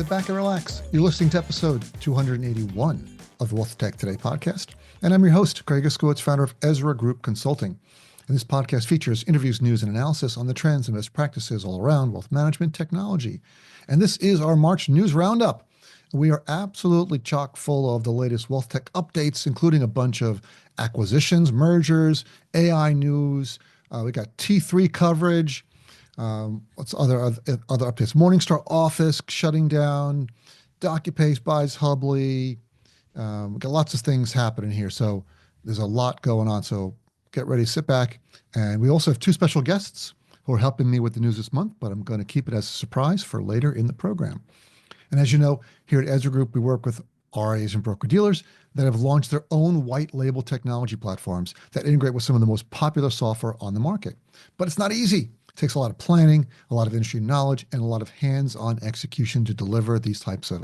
Sit back and relax. You're listening to episode 281 of the WealthTech Today podcast. And I'm your host, Craig Iskowitz, founder of Ezra Group Consulting. And this podcast features interviews, news, and analysis on the trends and best practices all around wealth management technology. And this is our March news roundup. We are absolutely chock full of the latest wealth tech updates, including a bunch of acquisitions, mergers, AI news. We got T3 coverage. What's other updates? Morningstar Office shutting down. Docupace buys Hubley. We got lots of things happening here. So there's a lot going on. So get ready, sit back. And we also have two special guests who are helping me with the news this month, but I'm going to keep it as a surprise for later in the program. And as you know, here at Ezra Group, we work with RIAs and broker-dealers that have launched their own white label technology platforms that integrate with some of the most popular software on the market. But it's not easy. It takes a lot of planning, a lot of industry knowledge, and a lot of hands-on execution to deliver these types of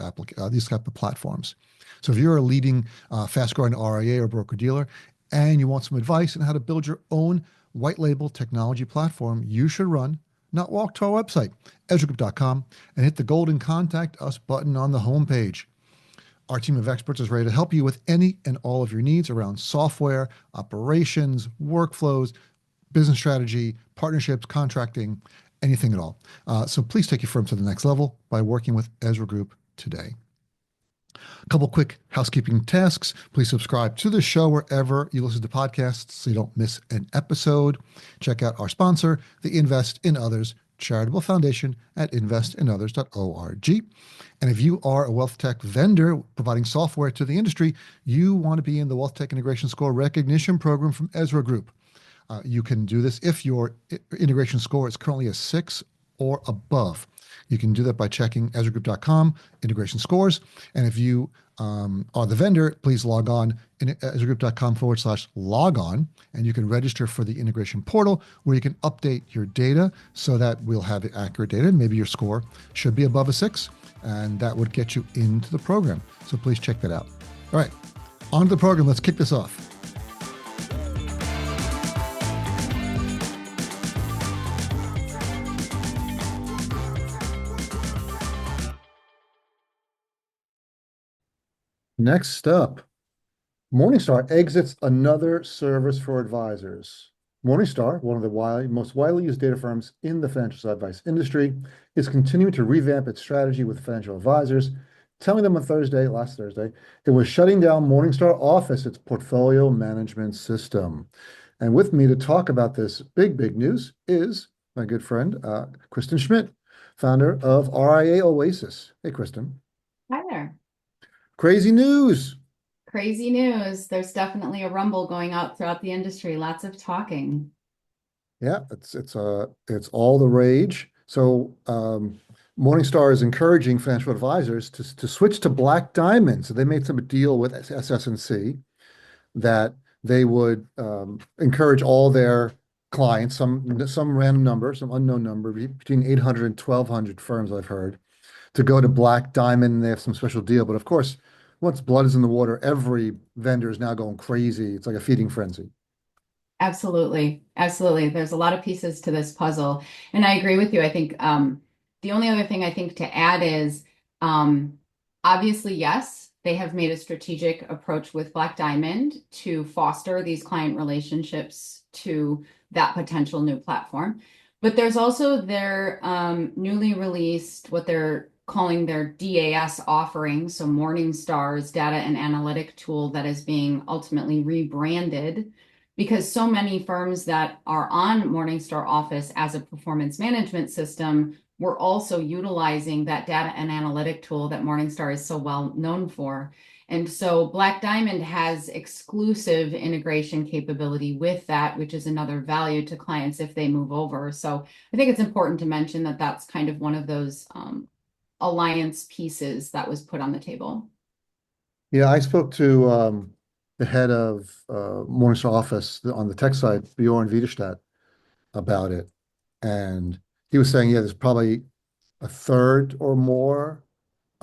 platforms. So if you're a leading, fast-growing RIA or broker-dealer, and you want some advice on how to build your own white label technology platform, you should run, not walk, to our website, ezragroup.com, and hit the golden Contact Us button on the homepage. Our team of experts is ready to help you with any and all of your needs around software, operations, workflows, business strategy, partnerships, contracting, anything at all. So please take your firm to the next level by working with Ezra Group today. A couple quick housekeeping tasks. Please subscribe to the show wherever you listen to podcasts so you don't miss an episode. Check out our sponsor, the Invest in Others charitable foundation at investinothers.org. And if you are a wealth tech vendor providing software to the industry, you want to be in the Wealth Tech Integration Score Recognition Program from Ezra Group. You can do this if your integration score is currently a 6 or above. You can do that by checking ezragroup.com, integration scores. And if you are the vendor, please log on in ezragroup.com/log on, and you can register for the integration portal where you can update your data so that we'll have the accurate data. Maybe your score should be above a 6, and that would get you into the program. So please check that out. All right, on to the program. Let's kick this off. Next up, Morningstar exits another service for advisors. Morningstar, one of the most widely used data firms in the financial advice industry, is continuing to revamp its strategy with financial advisors, telling them on last Thursday, it was shutting down Morningstar Office, its portfolio management system. And with me to talk about this big news is my good friend, Kristen Schmidt, founder of RIA Oasis. Hey, Kristen. Hi there. Crazy news. Crazy news. There's definitely a rumble going out throughout the industry. Lots of talking. Yeah, it's all the rage. So Morningstar is encouraging financial advisors to switch to Black Diamond. So they made some deal with SS&C that they would encourage all their clients, some random number, some unknown number, between 800 and 1,200 firms I've heard, to go to Black Diamond. They have some special deal. But of course, once blood is in the water, every vendor is now going crazy. It's like a feeding frenzy. Absolutely. Absolutely. There's a lot of pieces to this puzzle. And I agree with you. I think the only other thing I think to add is obviously, yes, they have made a strategic approach with Black Diamond to foster these client relationships to that potential new platform. But there's also their newly released, what they're calling their DAS offering, so Morningstar's data and analytic tool that is being ultimately rebranded, because so many firms that are on Morningstar Office as a performance management system were also utilizing that data and analytic tool that Morningstar is so well known for. And so Black Diamond has exclusive integration capability with that, which is another value to clients if they move over. So I think it's important to mention that that's kind of one of those alliance pieces that was put on the table. Yeah, I spoke to the head of Morningstar Office on the tech side, Bjorn Widerstadt, about it. And he was saying, yeah, there's probably a third or more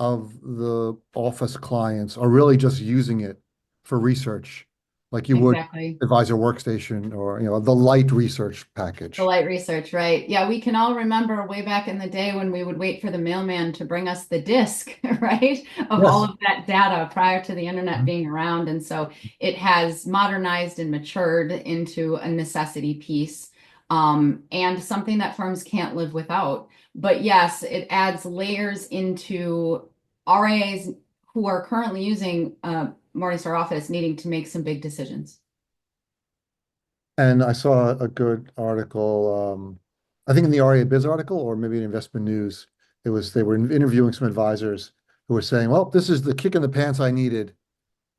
of the office clients are really just using it for research like you would Exactly. Advisor Workstation or the light research The package. light research, right? Yeah, we can all remember way back in the day when we would wait for the mailman to bring us the disk, right? Of all Yes. of that data prior to the internet being around. And so it has modernized and matured into a necessity piece, and something that firms can't live without. But yes, it adds layers into RIAs who are currently using Morningstar Office needing to make some big decisions. And I saw a good article, I think in the REA Biz article or maybe in Investment News. They were interviewing some advisors who were saying, "Well, this is the kick in the pants I needed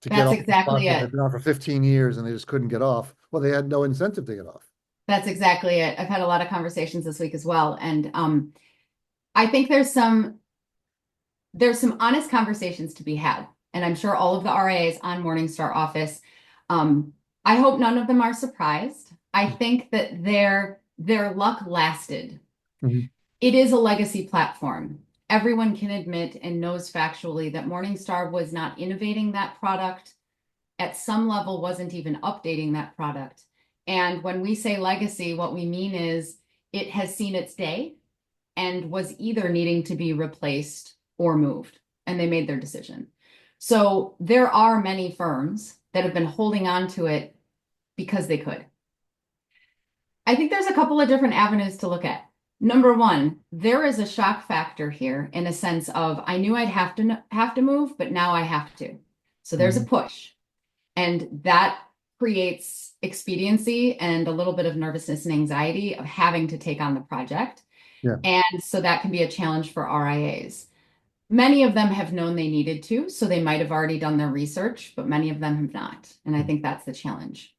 to get That's off this exactly platform. They've it. been on for 15 years and they just couldn't get off." Well, they had no incentive to get off. That's exactly it. I've had a lot of conversations this week as well, and I think there's some honest conversations to be had, and I'm sure all of the RIAs on Morningstar Office. Um, I hope none of them are surprised. I think that their luck lasted. Mhm. It is a legacy platform. Everyone can admit and knows factually that Morningstar was not innovating that product, at some level wasn't even updating that product. And when we say legacy, what we mean is it has seen its day and was either needing to be replaced or moved, and they made their decision. So there are many firms that have been holding on to it because they could. I think there's a couple of different avenues to look at. Number one, there is a shock factor here in a sense of I knew I'd have to move, but now I have to. So there's a Mhm. push. And that creates expediency and a little bit of nervousness and anxiety of having to take on the project. Yeah. And so that can be a challenge for RIAs. Many of them have known they needed to, so they might have already done their research, but many of them have not. And I think that's the challenge.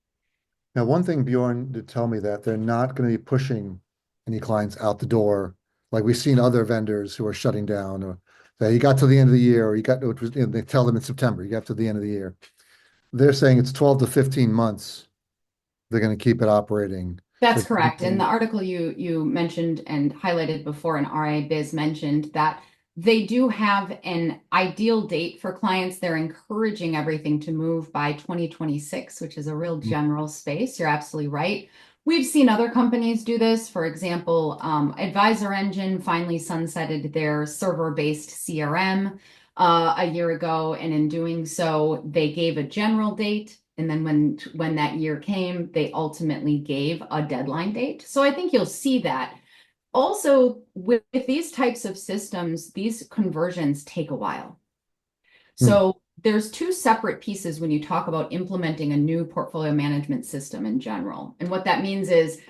Now, one thing Bjorn did tell me that they're not going to be pushing any clients out the door like we've seen other vendors who are shutting down or say you got to the end of the year or you got it was, they tell them in September, you got to the end of the year. They're saying it's 12 to 15 months they're going to keep it operating. That's They're correct. In the article you mentioned and highlighted before, and RIA Biz mentioned that they do have an ideal date for clients. They're encouraging everything to move by 2026, which is a real general space. You're absolutely right. We've seen other companies do this. For example, Advisor Engine finally sunsetted their server-based CRM a year ago, and in doing so, they gave a general date. And then when that year came, they ultimately gave a deadline date. So I think you'll see that. Also, with these types of systems, these conversions take a while. Hmm. So there's two separate pieces when you talk about implementing a new portfolio management system in general. And what that means is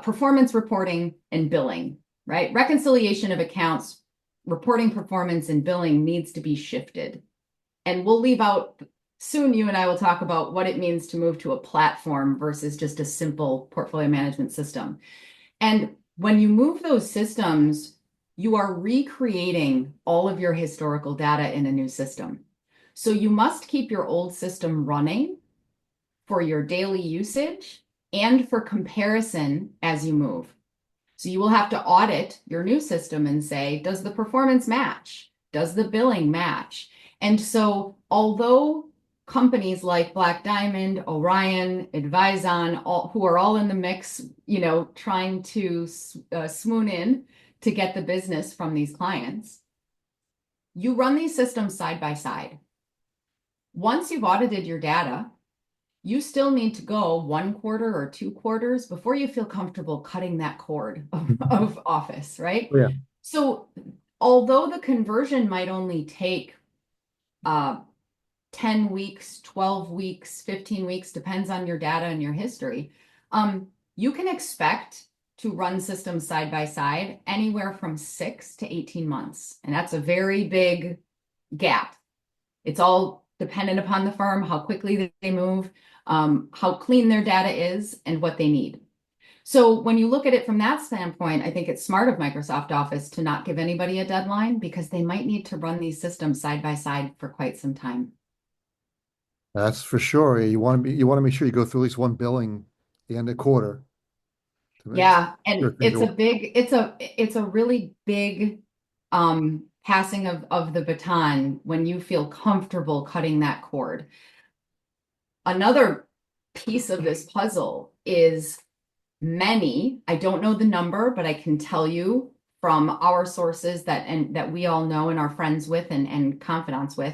performance reporting and billing, right? Reconciliation of accounts, reporting performance and billing needs to be shifted. And we'll leave out soon, you and I will talk about what it means to move to a platform versus just a simple portfolio management system. And when you move those systems, you are recreating all of your historical data in a new system. So you must keep your old system running for your daily usage and for comparison as you move. So you will have to audit your new system and say, does the performance match? Does the billing match? And so, although companies like Black Diamond, Orion, Advison, who are all in the mix, trying to swoon in to get the business from these clients, you run these systems side by side. Once you've audited your data, you still need to go 1 quarter or 2 quarters before you feel comfortable cutting that cord of Office, right? Oh, yeah. So, although the conversion might only take uh, 10 weeks, 12 weeks, 15 weeks, depends on your data and your history, you can expect to run systems side by side anywhere from 6 to 18 months. And that's a very big gap. It's all dependent upon the firm, how quickly they move, how clean their data is, and what they need. So when you look at it from that standpoint, I think it's smart of Microsoft Office to not give anybody a deadline because they might need to run these systems side by side for quite some time. That's for sure. You want to make sure you go through at least one billing the end of quarter to make Yeah, and sure things are. it's a really big passing of the baton when you feel comfortable cutting that cord. Another piece of this puzzle is many, I don't know the number, but I can tell you from our sources that we all know and are friends with and confidants with,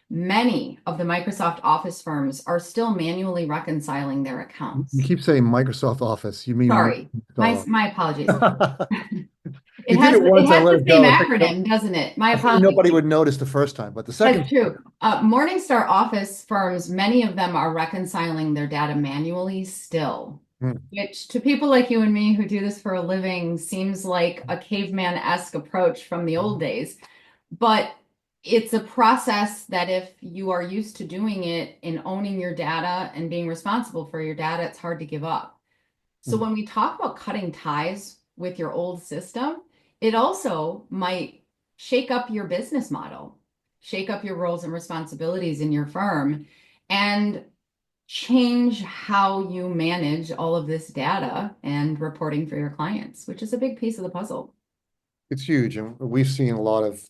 many of the Microsoft Office firms are still manually reconciling their You accounts. keep saying Microsoft Office. You mean Sorry, Morningstar my apologies. Office. It You did has it once, I let the it same go. acronym, doesn't it? My I figured apologies. nobody would notice the first time, but the second That's true. Morningstar Office firms, many of them are reconciling their data manually still, time. which to people like you and me who do this for a living seems like a caveman-esque approach from the old days. But it's a process that if you are used to doing it and owning your data and being responsible for your data, it's hard to give up. So Mm. when we talk about cutting ties with your old system, it also might shake up your business model, shake up your roles and responsibilities in your firm, and change how you manage all of this data and reporting for your clients, which is a big piece of the puzzle. It's huge, and we've seen a lot of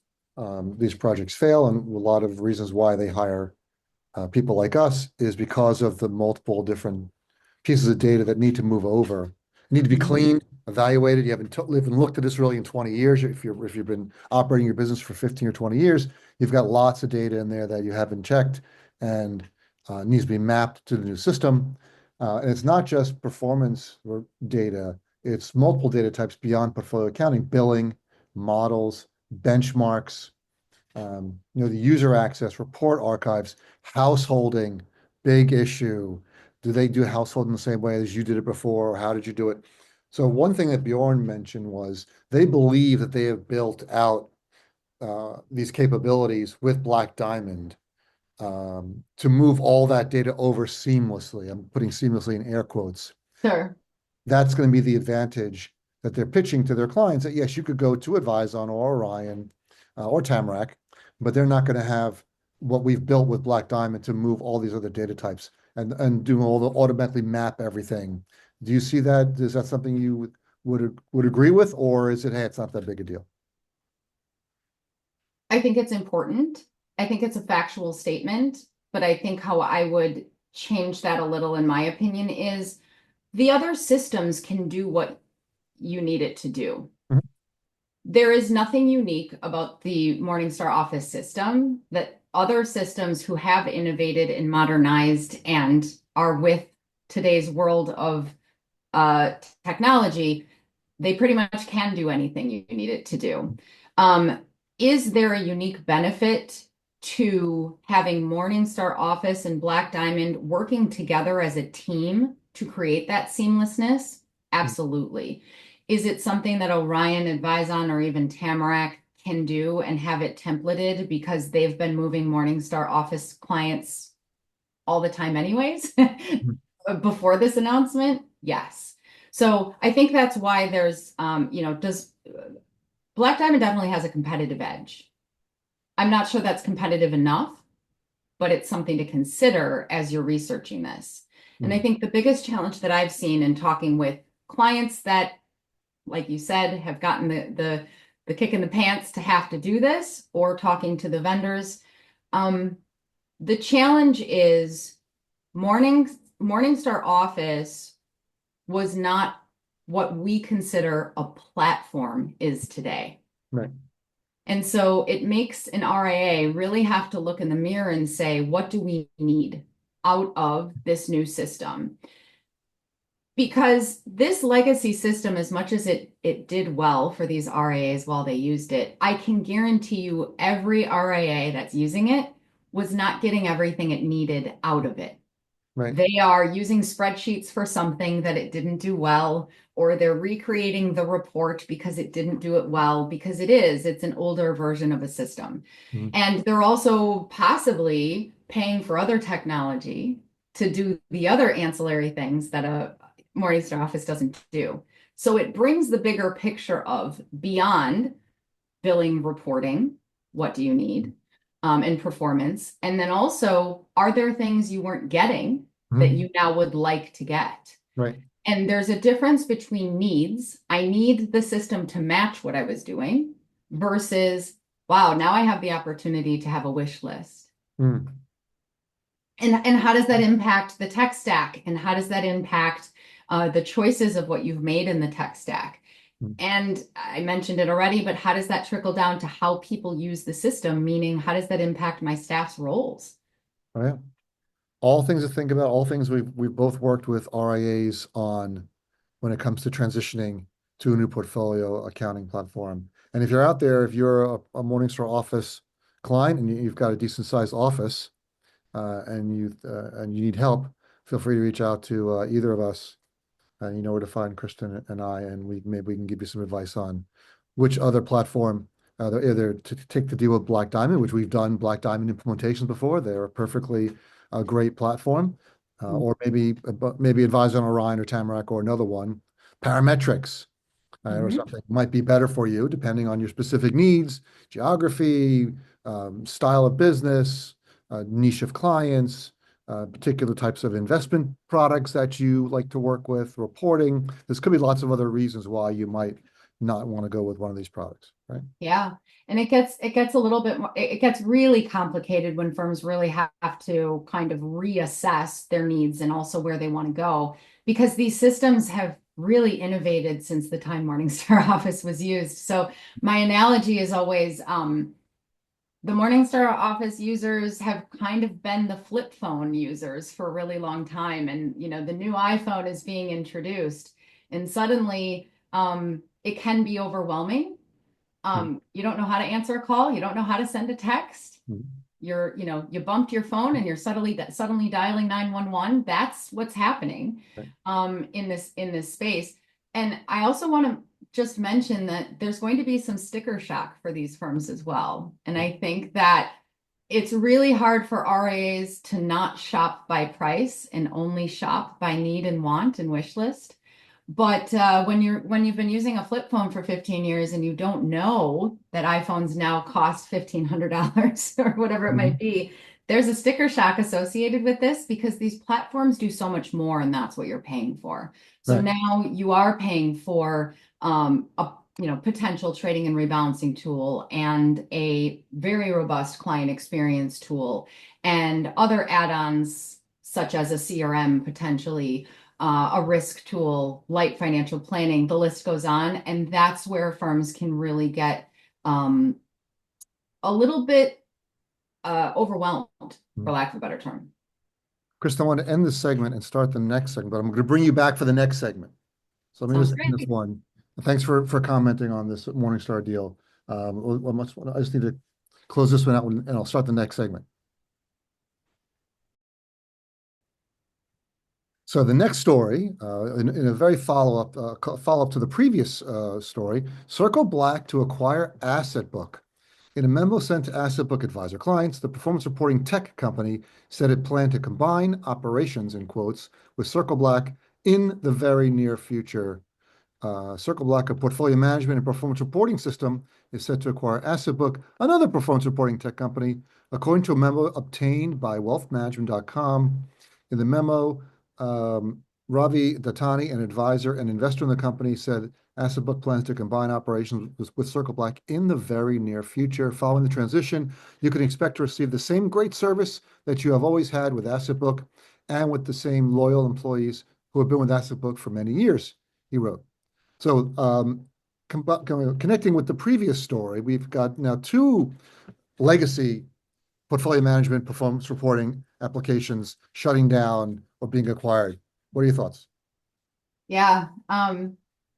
these projects fail, and a lot of reasons why they hire people like us is because of the multiple different pieces of data that need to move over, need to be Mhm. cleaned, evaluated. You haven't lived and looked at this really in 20 years. If you've been operating your business for 15 or 20 years, you've got lots of data in there that you haven't checked and needs to be mapped to the new system. And it's not just performance or data, it's multiple data types beyond portfolio accounting, billing, models, benchmarks, the user access, report archives, householding, big issue. Do they do householding the same way as you did it before, or how did you do it? So one thing that Bjorn mentioned was they believe that they have built out these capabilities with Black Diamond to move all that data over seamlessly. I'm putting seamlessly in air quotes. Sure. That's going to be the advantage that they're pitching to their clients, that yes, you could go to Advizon or Orion or Tamarac, but they're not going to have what we've built with Black Diamond to move all these other data types and do all the automatically map everything. Do you see that? Is that something you would agree with, or is it, hey, it's not that big a deal? I think it's important. I think it's a factual statement, but I think how I would change that a little, in my opinion, is the other systems can do what you need it to do. Mhm. There is nothing unique about the Morningstar Office system that other systems who have innovated and modernized and are with today's world of technology, they pretty much can do anything you need it to do. Um, is there a unique benefit to having Morningstar Office and Black Diamond working together as a team to create that seamlessness? Absolutely. Is it something that Orion, Advizon, or even Tamarac can do and have it templated because they've been moving Morningstar Office clients all the time anyways before this announcement? Yes. So I think that's why there's, does Black Diamond definitely has a competitive edge. I'm not sure that's competitive enough, but it's something to consider as you're researching this. And I Mm. think the biggest challenge that I've seen in talking with clients that, like you said, have gotten the kick in the pants to have to do this, or talking to the vendors, the challenge is Morningstar Office was not what we consider a platform is today. Right. And so it makes an RIA really have to look in the mirror and say, what do we need out of this new system? Because this legacy system, as much as it did well for these RIAs while they used it, I can guarantee you every RIA that's using it was not getting everything it needed out of it. Right. They are using spreadsheets for something that it didn't do well, or they're recreating the report because it didn't do it well, because it's an older version of a system. Mhm. And they're also possibly paying for other technology to do the other ancillary things that a Morningstar Office doesn't do. So it brings the bigger picture of beyond billing reporting, what do you need, and performance. And then also, are there things you weren't getting that Mhm. you now would like to get? Right. And there's a difference between needs. I need the system to match what I was doing versus, wow, now I have the opportunity to have a wish list. Mm. And how does that impact the tech stack? And how does that impact the choices of what you've made in the tech stack? Mm. And I mentioned it already, but how does that trickle down to how people use the system? Meaning, how does that impact my staff's roles? Oh, yeah. All things to think about, all things we've both worked with RIAs on when it comes to transitioning to a new portfolio accounting platform. And if you're out there, if you're a Morningstar Office client and you've got a decent sized office and you need help, feel free to reach out to either of us. And you know where to find Kristen and I, and maybe we can give you some advice on which other platform they're either to take the deal with Black Diamond, which we've done Black Diamond implementations before. They're a perfectly great platform, or maybe advise on Orion or Tamarack or another one, Parametrics, or Mhm. something might be better for you depending on your specific needs, geography, style of business, niche of clients, particular types of investment products that you like to work with, reporting. There's could be lots of other reasons why you might not want to go with one of these products, right? Yeah. And it gets a little bit more, it gets really complicated when firms really have to kind of reassess their needs and also where they want to go, because these systems have really innovated since the time Morningstar Office was used. So my analogy is always the Morningstar Office users have kind of been the flip phone users for a really long time. And, the new iPhone is being introduced, and suddenly it can be overwhelming. You don't know how to answer a call. You don't know how to send a text. Mhm. You bumped your phone and you're suddenly dialing 911. That's what's happening Right. in this space. And I also want to just mention that there's going to be some sticker shock for these firms as well. And I think that it's really hard for RAs to not shop by price and only shop by need and want and wish list. But when you've been using a flip phone for 15 years and you don't know that iPhones now cost $1,500 or whatever it might Mhm. be, there's a sticker shock associated with this because these platforms do so much more, and that's what you're paying for. So Right. now you are paying for a potential trading and rebalancing tool and a very robust client experience tool and other add-ons such as a CRM potentially, a risk tool, light financial planning, the list goes on. And that's where firms can really get um, a little bit overwhelmed, for Mhm. lack of a better term. Kristen, I want to end this segment and start the next segment, but I'm going to bring you back for the next segment. So let me Sounds just end this great. one. Thanks for commenting on this Morningstar deal. I just need to close this one out and I'll start the next segment. So the next story, in a very follow-up to the previous story, CircleBlack to acquire AssetBook. In a memo sent to AssetBook Advisor clients, the performance reporting tech company said it planned to combine operations, in quotes, with CircleBlack in the very near future. CircleBlack, a portfolio management and performance reporting system, is set to acquire AssetBook, another performance reporting tech company, according to a memo obtained by wealthmanagement.com. In the memo, Ravi Dattani, an advisor and investor in the company, said AssetBook plans to combine operations with CircleBlack in the very near future. Following the transition, you can expect to receive the same great service that you have always had with AssetBook and with the same loyal employees who have been with AssetBook for many years, he wrote. So, connecting with the previous story, we've got now two legacy portfolio management performance reporting applications shutting down or being acquired. What are your thoughts? Yeah,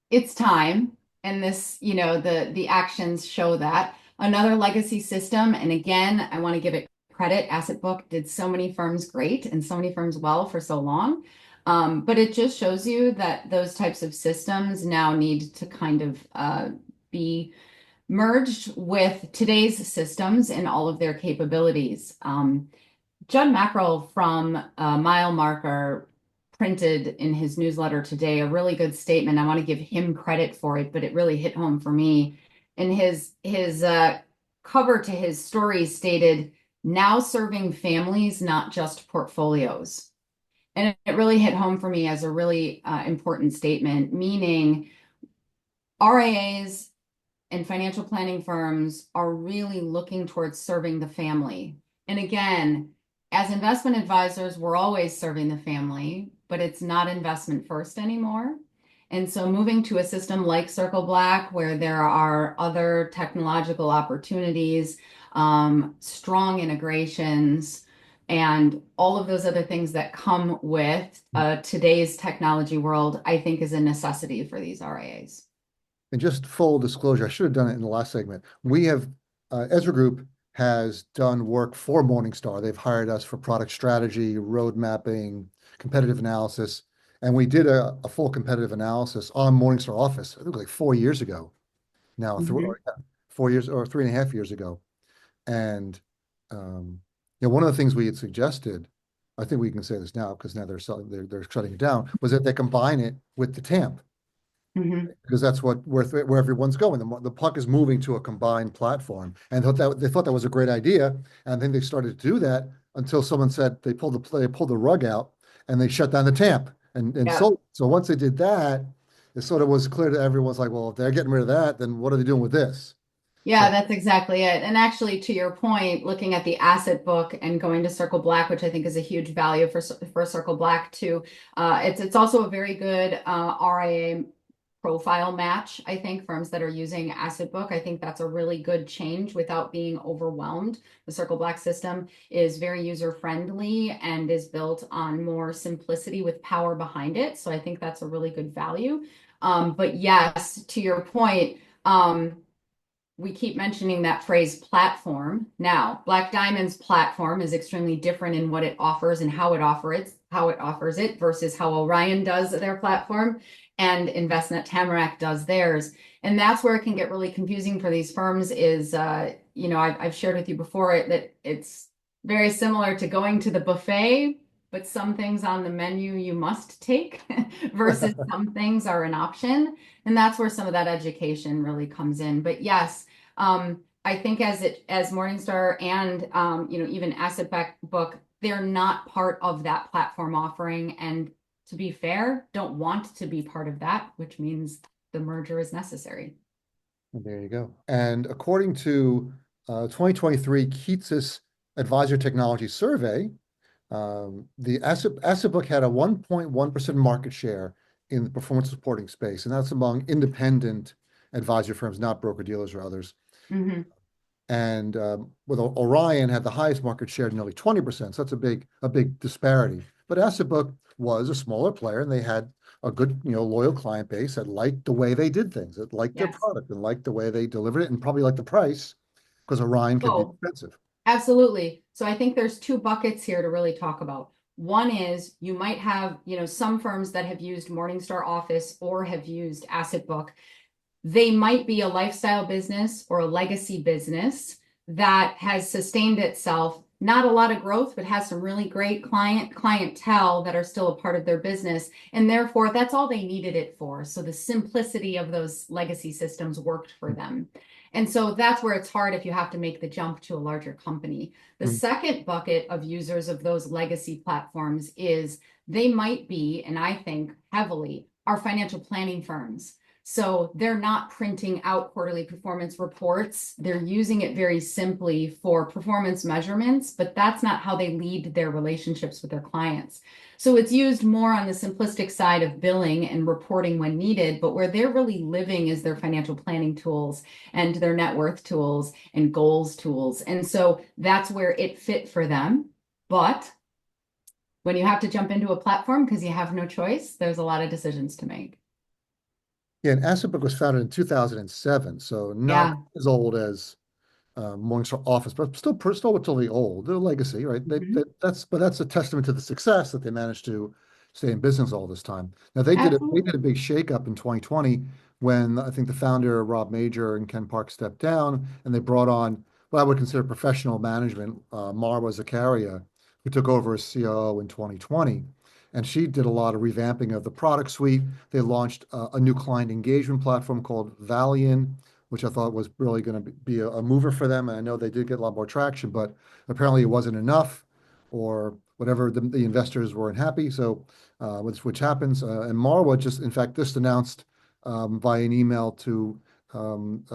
it's time, and the actions show that. Another legacy system, and again, I want to give it credit. AssetBook did so many firms great and so many firms well for so long. But it just shows you that those types of systems now need to kind of be merged with today's systems and all of their capabilities. Judd Mackerel from Mile Marker printed in his newsletter today a really good statement. I want to give him credit for it, but it really hit home for me. And his cover to his story stated, "Now serving families, not just portfolios." And it really hit home for me as a really important statement, meaning RIAs and financial planning firms are really looking towards serving the family. And again, as investment advisors, we're always serving the family, but it's not investment first anymore. And so moving to a system like CircleBlack, where there are other technological opportunities, strong integrations, and all of those other things that come with today's technology world, I think is a necessity for these RIAs. And just full disclosure, I should have done it in the last segment. We have, Ezra Group has done work for Morningstar. They've hired us for product strategy, road mapping, competitive analysis. And we did a full competitive analysis on Morningstar Office, I think like 4 years ago now, Mhm. 4 years or 3.5 years ago. And one of the things we had suggested, I think we can say this now because now they're shutting it down, was that they combine it with the TAMP Mhm. because that's where everyone's going. The puck is moving to a combined platform, and they thought that was a great idea. And then they started to do that until someone said they pulled the rug out, and they shut down the TAMP. And Yeah. so once they did that, it sort of was clear to everyone's like, well, if they're getting rid of that, then what are they doing with this? Yeah, So that's exactly it. And actually, to your point, looking at the asset book and going to Circle Black, which I think is a huge value for Circle Black too. It's also a very good RIA profile match. I think firms that are using asset book, I think that's a really good change without being overwhelmed. The Circle Black system is very user friendly and is built on more simplicity with power behind it. So I think that's a really good value. But yes, to your point. We keep mentioning that phrase platform. Now, Black Diamond's platform is extremely different in what it offers and how it offers it versus how Orion does their platform and Envestnet Tamarack does theirs. And that's where it can get really confusing for these firms is, I've shared with you before that it's very similar to going to the buffet, but some things on the menu you must take versus some things are an option. And that's where some of that education really comes in. But yes, I think as Morningstar and even Asset Book, they're not part of that platform offering. And to be fair, don't want to be part of that, which means the merger is necessary. there you go. And according to 2023 Keats's Advisor Technology Survey, the asset book had a 1.1% market share in the performance reporting space, and that's among independent advisor firms, not broker dealers or others. Mm-hmm. And with Orion had the highest market share, nearly 20%. So that's a big disparity. But Asset Book was a smaller player, and they had a good, loyal client base that liked the way they did things, that liked their Yes. product and liked the way they delivered it, and probably liked the price because Orion could be Oh, expensive. absolutely. So I think there's two buckets here to really talk about. One is you might have, some firms that have used Morningstar Office or have used Asset Book. They might be a lifestyle business or a legacy business that has sustained itself, not a lot of growth, but has some really great clientele that are still a part of their business. And therefore, that's all they needed it for. So the simplicity of those legacy systems worked for them. And so that's where it's hard if you have to make the jump to a larger company. The Mhm. second bucket of users of those legacy platforms is they might be, and I think heavily, are financial planning firms. So they're not printing out quarterly performance reports. They're using it very simply for performance measurements, but that's not how they lead their relationships with their clients. So it's used more on the simplistic side of billing and reporting when needed, but where they're really living is their financial planning tools and their net worth tools and goals tools. And so that's where it fit for them. But when you have to jump into a platform because you have no choice, there's a lot of decisions to make. Yeah, and Asset Book was founded in 2007, so not Yeah. as old as Morningstar Office, but still relatively old. They're a legacy, right? Mhm. That's a testament to the success that they managed to stay in business all this time. Now they did Absolutely. a big shakeup in 2020 when I think the founder Rob Major and Ken Park stepped down, and they brought on what I would consider professional management, Marwa Zakaria, who took over as COO in 2020. And she did a lot of revamping of the product suite. They launched a new client engagement platform called Valian, which I thought was really going to be a mover for them. And I know they did get a lot more traction, but apparently it wasn't enough, or whatever. The investors weren't happy. So, which happens. And Marwa just, in fact, just announced via an email to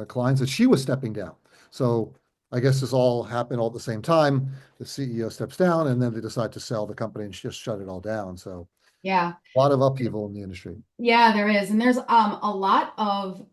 clients that she was stepping down. So I guess this all happened all at the same time. The CEO steps down, and then they decide to sell the company and just shut it all down. So Yeah. a lot of upheaval in the industry. Yeah, there is. And there's a lot of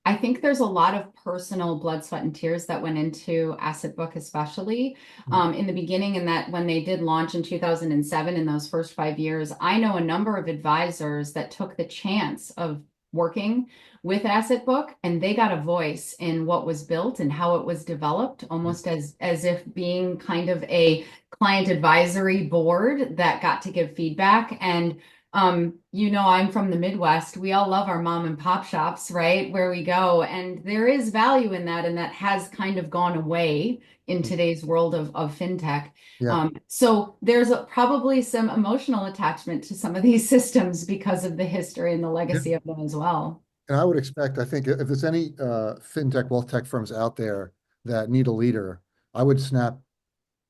I think there's a lot of personal blood, sweat, and tears that went into AssetBook, especially in the beginning, and that when they did launch in 2007, in those first 5 years, I know a number of advisors that took the chance of working with AssetBook, and they got a voice in what was built and how it was developed, almost as if being kind of a client advisory board that got to give feedback. And I'm from the Midwest. We all love our mom and pop shops, right? Where we go. And there is value in that. And that has kind of gone away in today's world of fintech. Yeah. So there's probably some emotional attachment to some of these systems because of the history and the Yeah. legacy of them as well. And I would expect, I think if there's any fintech, wealth tech firms out there that need a leader, I would snap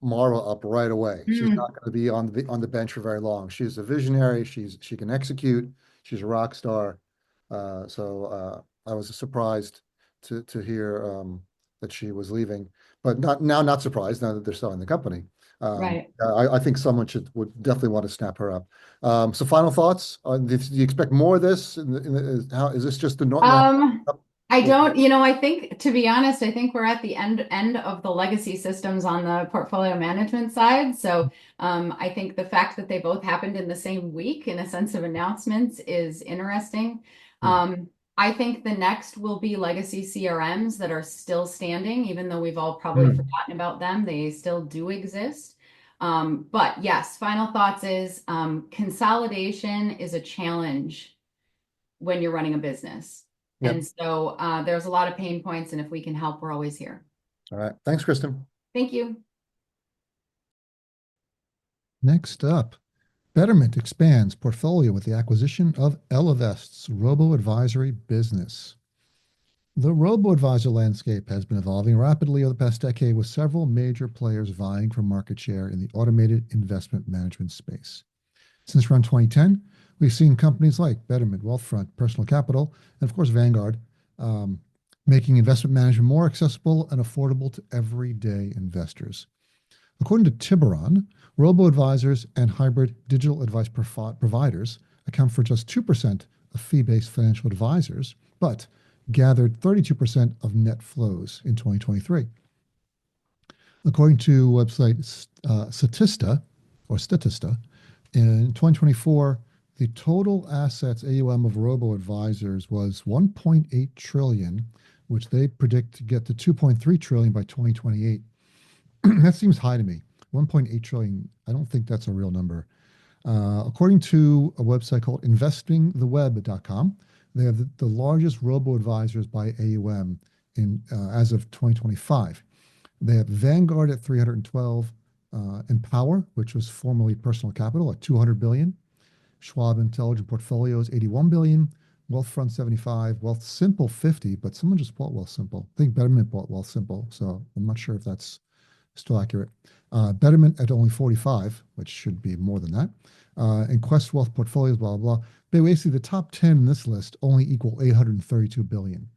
Mara up right away. She's Mm, not going to be on the bench for very long. She's a visionary. She can execute. She's a rock star. I was surprised to hear that she was leaving, but not surprised now that they're selling the company. right. I think someone would definitely want to snap her up. So final thoughts? Do you expect more of this? How is this just the now? Um, I don't, I think, to be honest, I think we're at the end of the legacy systems on the portfolio management side. So I think the fact that they both happened in the same week in a sense of announcements is interesting. Hmm. I think the next will be legacy CRMs that are still standing, even though we've all probably Hmm. forgotten about them. They still do exist. But yes, final thoughts is consolidation is a challenge when you're running a business. Yep. And so there's a lot of pain points, and if we can help, we're always here. All right. Thanks, Kristen. Thank you. Next up, Betterment expands portfolio with the acquisition of Ellevest's robo-advisory business. The robo-advisor landscape has been evolving rapidly over the past decade, with several major players vying for market share in the automated investment management space. Since around 2010, we've seen companies like Betterment, Wealthfront, Personal Capital, and of course Vanguard, making investment management more accessible and affordable to everyday investors. According to Tiburon, robo-advisors and hybrid digital advice providers account for just 2% of fee-based financial advisors, but gathered 32% of net flows in 2023. According to website Statista, in 2024, the total assets AUM of robo-advisors was 1.8 trillion, which they predict to get to 2.3 trillion by 2028. That seems high to me. 1.8 trillion. I don't think that's a real number. According to a website called investingtheweb.com, they have the largest robo-advisors by AUM as of 2025. They have Vanguard at 312, Empower, which was formerly Personal Capital, at 200 billion, Schwab Intelligent Portfolios 81 billion, Wealthfront 75, Wealthsimple 50, but someone just bought Wealthsimple. I think Betterment bought Wealthsimple, so I'm not sure if that's still accurate. Betterment at only 45, which should be more than that. And Quest Wealth Portfolios, blah, blah, blah. But basically, the top 10 in this list only equal 832 billion.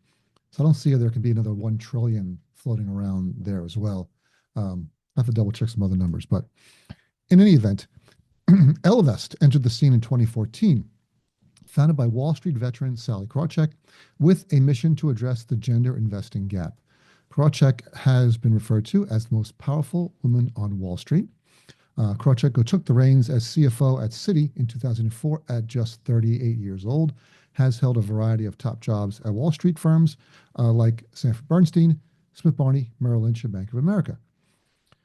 So I don't see how there could be another 1 trillion floating around there as well. I have to double check some other numbers. But in any event, Ellevest entered the scene in 2014, founded by Wall Street veteran Sally Krawcheck, with a mission to address the gender investing gap. Krawcheck has been referred to as the most powerful woman on Wall Street. Krawcheck, who took the reins as CFO at Citi in 2004 at just 38 years old, has held a variety of top jobs at Wall Street firms like Sanford Bernstein, Smith Barney, Merrill Lynch, and Bank of America.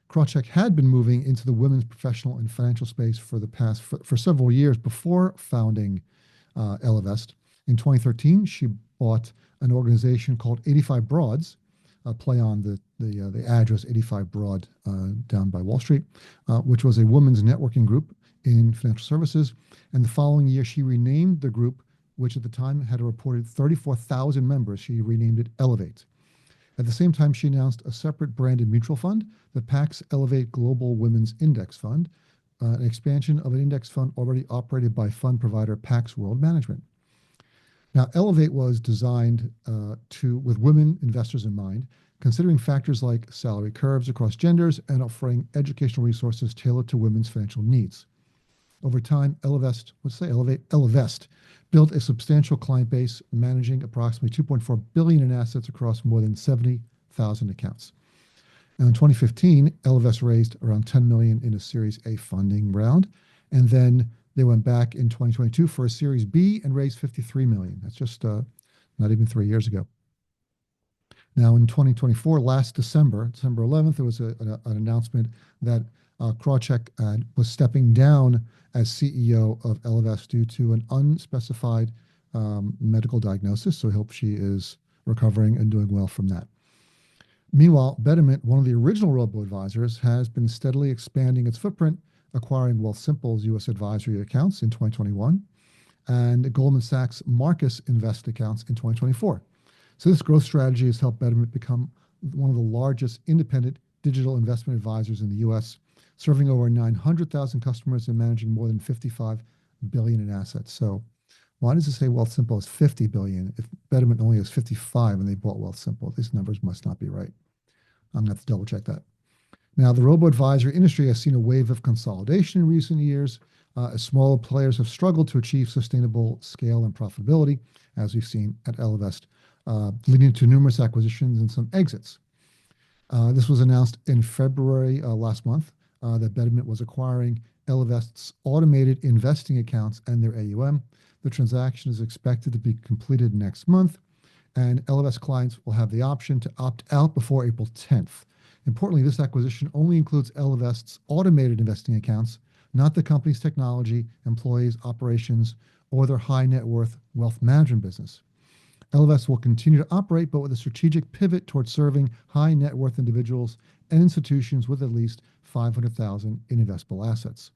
Krawcheck had been moving into the women's professional and financial space for several years before founding Ellevest. In 2013, she bought an organization called 85 Broads, play on the address 85 Broad down by Wall Street, which was a women's networking group in financial services. And the following year, she renamed the group, which at the time had a reported 34,000 members. She renamed it Elevate. At the same time, she announced a separate branded mutual fund, the Pax Elevate Global Women's Index Fund, an expansion of an index fund already operated by fund provider Pax World Management. Now, Elevate was designed with women investors in mind, considering factors like salary curves across genders and offering educational resources tailored to women's financial needs. Over time, Ellevest built a substantial client base, managing approximately 2.4 billion in assets across more than 70,000 accounts. Now, in 2015, Ellevest raised around 10 million in a Series A funding round, and then they went back in 2022 for a Series B and raised 53 million. That's just not even 3 years ago. Now, in 2024, last December 11th, there was an announcement that Krawcheck was stepping down as CEO of Ellevest due to an unspecified medical diagnosis. So I hope she is recovering and doing well from that. Meanwhile, Betterment, one of the original robo-advisors, has been steadily expanding its footprint, acquiring Wealthsimple's U.S. advisory accounts in 2021 and Goldman Sachs Marcus Invest accounts in 2024. So this growth strategy has helped Betterment become one of the largest independent digital investment advisors in the U.S., serving over 900,000 customers and managing more than 55 billion in assets. So why does it say Wealthsimple is 50 billion if Betterment only has 55 and they bought Wealthsimple? These numbers must not be right. I'm going to have to double check that. Now, the robo-advisor industry has seen a wave of consolidation in recent years, as smaller players have struggled to achieve sustainable scale and profitability, as we've seen at Ellevest, leading to numerous acquisitions and some exits. This was announced in February last month that Betterment was acquiring Ellevest's automated investing accounts and their AUM. The transaction is expected to be completed next month, and Ellevest clients will have the option to opt out before April 10th. Importantly, this acquisition only includes Ellevest's automated investing accounts, not the company's technology, employees, operations, or their high net worth wealth management business. Ellevest will continue to operate, but with a strategic pivot towards serving high net worth individuals and institutions with at least 500,000 in investable assets.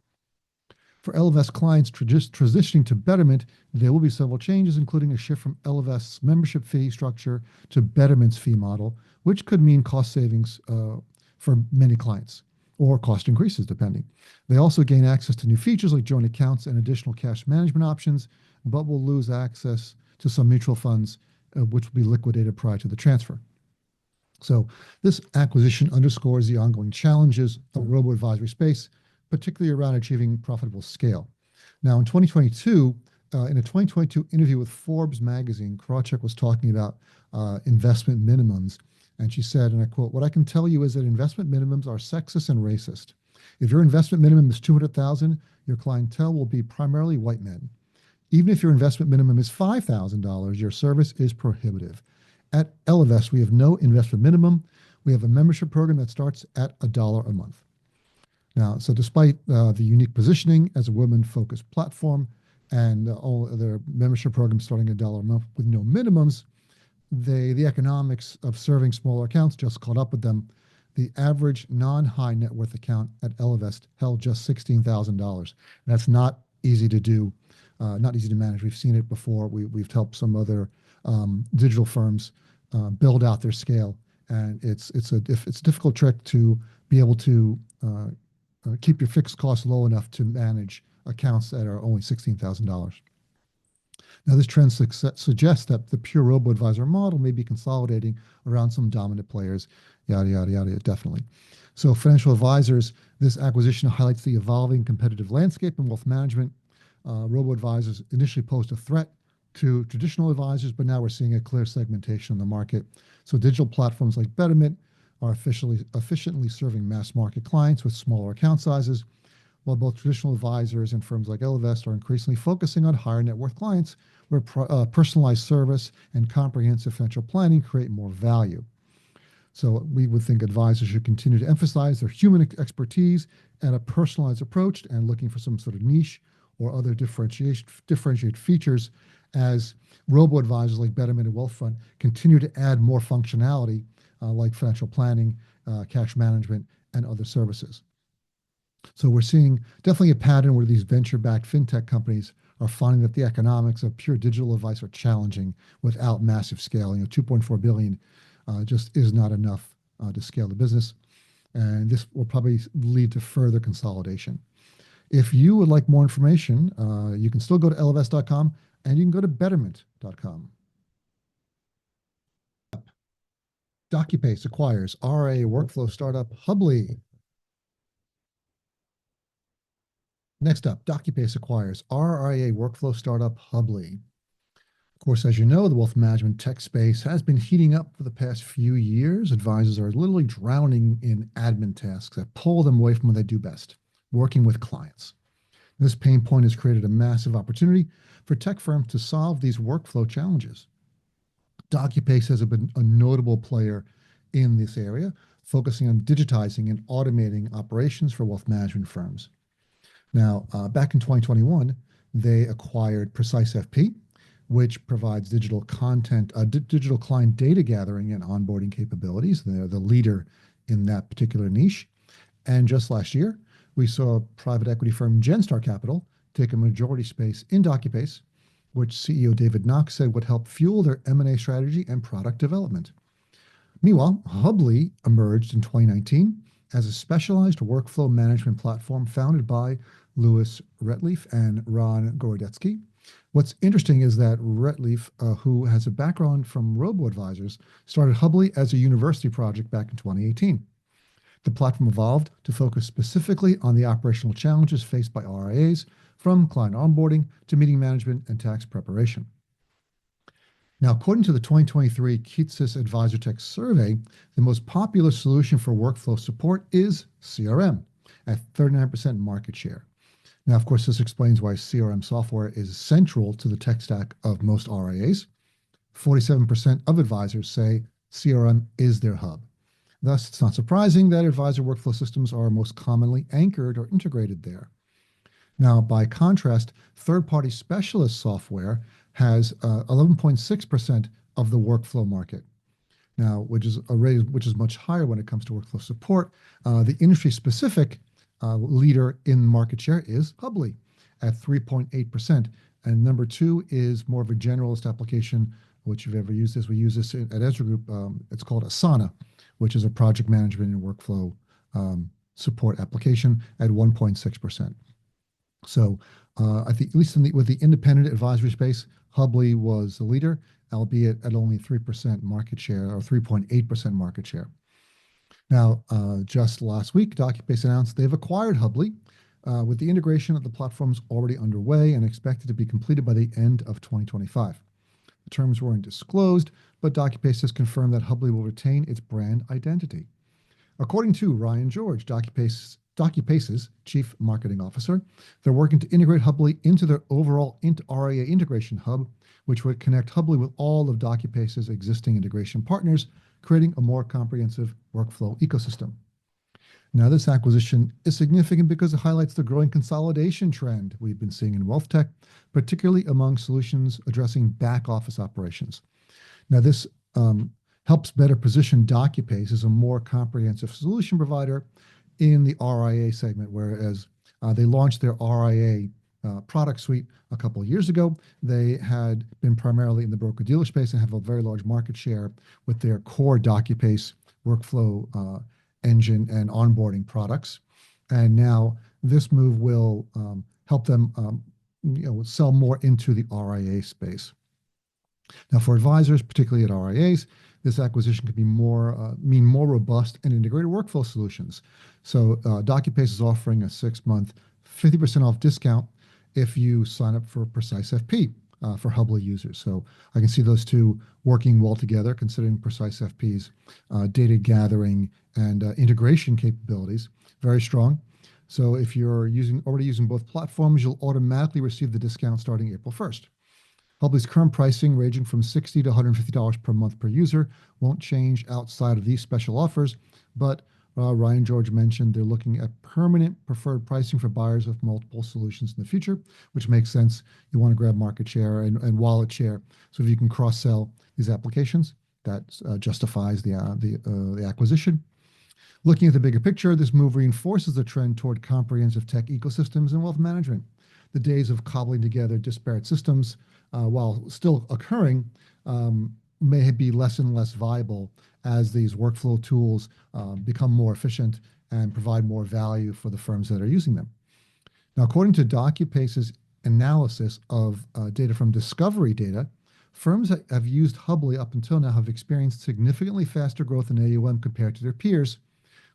For Ellevest clients transitioning to Betterment, there will be several changes, including a shift from Ellevest's membership fee structure to Betterment's fee model, which could mean cost savings for many clients or cost increases, depending. They also gain access to new features like joint accounts and additional cash management options, but will lose access to some mutual funds, which will be liquidated prior to the transfer. So this acquisition underscores the ongoing challenges of the robo-advisory space, particularly around achieving profitable scale. Now, in 2022, in a 2022 interview with Forbes magazine, Krawcheck was talking about investment minimums. And she said, and I quote, "What I can tell you is that investment minimums are sexist and racist. If your investment minimum is $200,000, your clientele will be primarily white men. Even if your investment minimum is $5,000, your service is prohibitive. At Ellevest, we have no investment minimum. We have a membership program that starts at $1 a month." Now, so despite the unique positioning as a women-focused platform and all their membership programs starting at $1 a month with no minimums, the economics of serving smaller accounts just caught up with them. The average non-high net worth account at Ellevest held just $16,000. That's not easy to do, not easy to manage. We've seen it before. We've helped some other digital firms build out their scale, and it's a difficult trick to be able to keep your fixed costs low enough to manage accounts that are only $16,000. Now, this trend suggests that the pure robo-advisor model may be consolidating around some dominant players, yada, yada, yada, definitely. So financial advisors, this acquisition highlights the evolving competitive landscape in wealth management. Robo-advisors initially posed a threat to traditional advisors, but now we're seeing a clear segmentation in the market. So digital platforms like Betterment are efficiently serving mass market clients with smaller account sizes, while both traditional advisors and firms like Ellevest are increasingly focusing on higher net worth clients where personalized service and comprehensive financial planning create more value. So we would think advisors should continue to emphasize their human expertise and a personalized approach and looking for some sort of niche or other differentiate features as robo-advisors like Betterment and Wealthfront continue to add more functionality like financial planning, cash management, and other services. So we're seeing definitely a pattern where these venture-backed fintech companies are finding that the economics of pure digital advice are challenging without massive scale. 2.4 billion just is not enough to scale the business, and this will probably lead to further consolidation. If you would like more information, you can still go to ellevest.com and you can go to betterment.com. Docupace acquires RIA workflow startup Hubly. Next up, Docupace acquires RIA workflow startup Hubly. Of course, as you know, the wealth management tech space has been heating up for the past few years. Advisors are literally drowning in admin tasks that pull them away from what they do best, working with clients. This pain point has created a massive opportunity for tech firms to solve these workflow challenges. Docupace has been a notable player in this area, focusing on digitizing and automating operations for wealth management firms. Now, back in 2021, they acquired PreciseFP, which provides digital content, digital client data gathering and onboarding capabilities. They're the leader in that particular niche. And just last year, we saw private equity firm Genstar Capital take a majority space in Docupace, which CEO David Knox said would help fuel their M&A strategy and product development. Meanwhile, Hubly emerged in 2019 as a specialized workflow management platform founded by Louis Retlief and Ron Gorodetsky. What's interesting is that Retlief, who has a background from robo-advisors, started Hubly as a university project back in 2018. The platform evolved to focus specifically on the operational challenges faced by RIAs, from client onboarding to meeting management and tax preparation. Now, according to the 2023 Keatsis Advisor Tech survey, the most popular solution for workflow support is CRM at 39% market share. Now, of course, this explains why CRM software is central to the tech stack of most RIAs. 47% of advisors say CRM is their hub. Thus, it's not surprising that advisor workflow systems are most commonly anchored or integrated there. Now, by contrast, third-party specialist software has 11.6% of the workflow market. Now, which is a rate which is much higher when it comes to workflow support. The industry-specific leader in market share is Hubly at 3.8%. And number two is more of a generalist application, which you've ever used this. We use this at Ezra Group. It's called Asana, which is a project management and workflow support application at 1.6%. So I think at least with the independent advisory space, Hubly was the leader, albeit at only 3% market share or 3.8% market share. Now, just last week, Docupace announced they've acquired Hubly with the integration of the platforms already underway and expected to be completed by the end of 2025. The terms weren't disclosed, but Docupace has confirmed that Hubly will retain its brand identity. According to Ryan George, Docupace's chief marketing officer, they're working to integrate Hubly into their overall RIA integration hub, which would connect Hubly with all of Docupace's existing integration partners, creating a more comprehensive workflow ecosystem. Now, this acquisition is significant because it highlights the growing consolidation trend we've been seeing in wealth tech, particularly among solutions addressing back office operations. Now, this helps better position Docupace as a more comprehensive solution provider in the RIA segment, whereas they launched their RIA product suite a couple of years ago. They had been primarily in the broker-dealer space and have a very large market share with their core Docupace workflow engine and onboarding products. And now this move will help them sell more into the RIA space. Now, for advisors, particularly at RIAs, this acquisition could be mean more robust and integrated workflow solutions. So Docupace is offering a 6-month 50% off discount if you sign up for PreciseFP for Hubly users. So I can see those two working well together, considering PreciseFP's data gathering and integration capabilities, very strong. So if you're already using both platforms, you'll automatically receive the discount starting April 1st. Hubly's current pricing, ranging from $60 to $150 per month per user, won't change outside of these special offers, but Ryan George mentioned they're looking at permanent preferred pricing for buyers with multiple solutions in the future, which makes sense. You want to grab market share and wallet share. So if you can cross-sell these applications, that justifies the acquisition. Looking at the bigger picture, this move reinforces the trend toward comprehensive tech ecosystems and wealth management. The days of cobbling together disparate systems, while still occurring, may be less and less viable as these workflow tools become more efficient and provide more value for the firms that are using them. Now, according to Docupace's analysis of data from discovery data, firms that have used Hubly up until now have experienced significantly faster growth in AUM compared to their peers,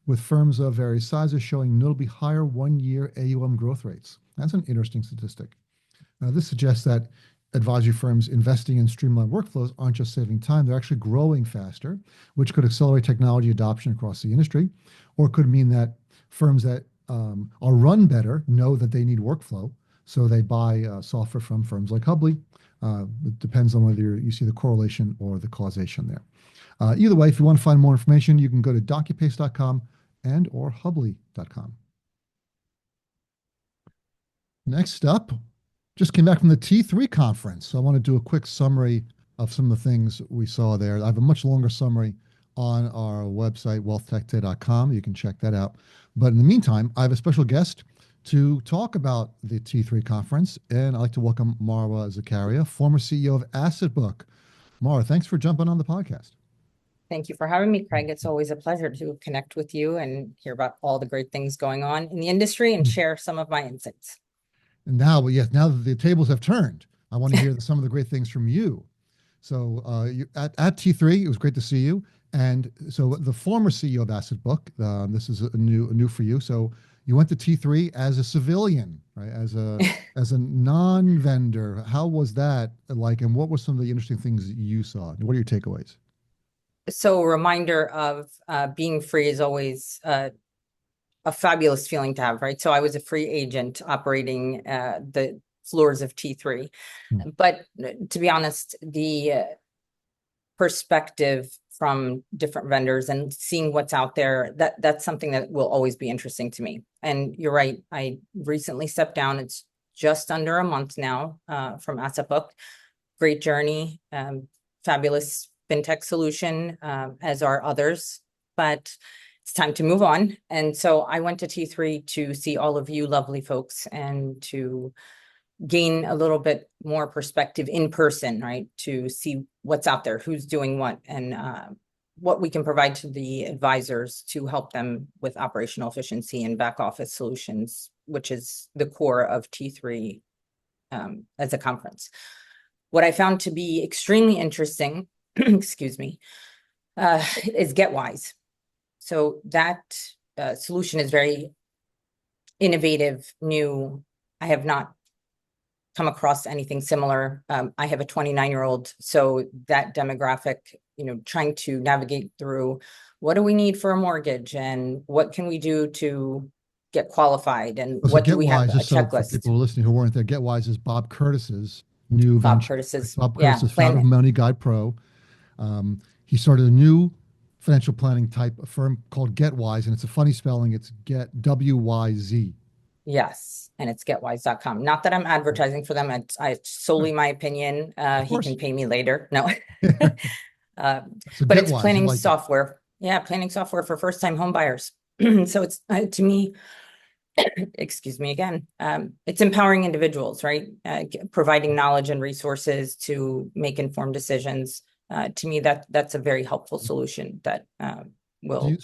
with firms of various sizes showing notably higher one-year AUM growth rates. That's an interesting statistic. Now, this suggests that advisory firms investing in streamlined workflows aren't just saving time, they're actually growing faster, which could accelerate technology adoption across the industry, or could mean that firms that are run better know that they need workflow, so they buy software from firms like Hubly. It depends on whether you see the correlation or the causation there. Either way, if you want to find more information, you can go to docupace.com and or hubly.com. Next up, just came back from the T3 conference. So I want to do a quick summary of some of the things we saw there. I have a much longer summary on our website, wealthtechtoday.com. You can check that out. But in the meantime, I have a special guest to talk about the T3 conference, and I'd like to welcome Marwa Zakaria, former CEO of AssetBook. Mara, thanks for jumping on the podcast. Thank you for having me, Craig. It's always a pleasure to connect with you and hear about all the great things going on in the industry and share some of my insights. And now, well, yes, now that the tables have turned, I want to hear some of the great things from you. So you, at T3, it was great to see you. And so the former CEO of AssetBook, this is a new for you. So you went to T3 as a civilian, right? As a non-vendor. How was that like? And what were some of the interesting things you saw? What are your takeaways? So a reminder of being free is always a fabulous feeling to have, right? So I was a free agent operating the floors of T3. But to be honest, the perspective from different vendors and seeing what's out there, that's something that will always be interesting to me. And you're right, I recently stepped down. It's just under a month now from AssetBook. Great journey, fabulous fintech solution, as are others, but it's time to move on. And so I went to T3 to see all of you lovely folks and to gain a little bit more perspective in person, right? To see what's out there, who's doing what, and what we can provide to the advisors to help them with operational efficiency and back office solutions, which is the core of T3 as a conference. What I found to be extremely interesting, excuse me, is GetWise. So that solution is very innovative, new. I have not come across anything similar. I have a 29-year-old, so that demographic, trying to navigate through what do we need for a mortgage and what can we do to get qualified and So what do we have a so for checklist. people listening who weren't there, GetWise is Bob Curtis's new venture. Bob Curtis is founder of Money Guide Pro. He started a new financial planning type of firm called GetWise, and it's a funny spelling. It's Get WYZ. Yes, and it's getwise.com. Not that I'm advertising for them. It's solely my opinion. He can pay me later. No. But it's planning software. Yeah, planning software for first-time home buyers. So it's to me, excuse me again, it's empowering individuals, right? Providing knowledge and resources to make informed decisions. To me, that's a very helpful solution that will.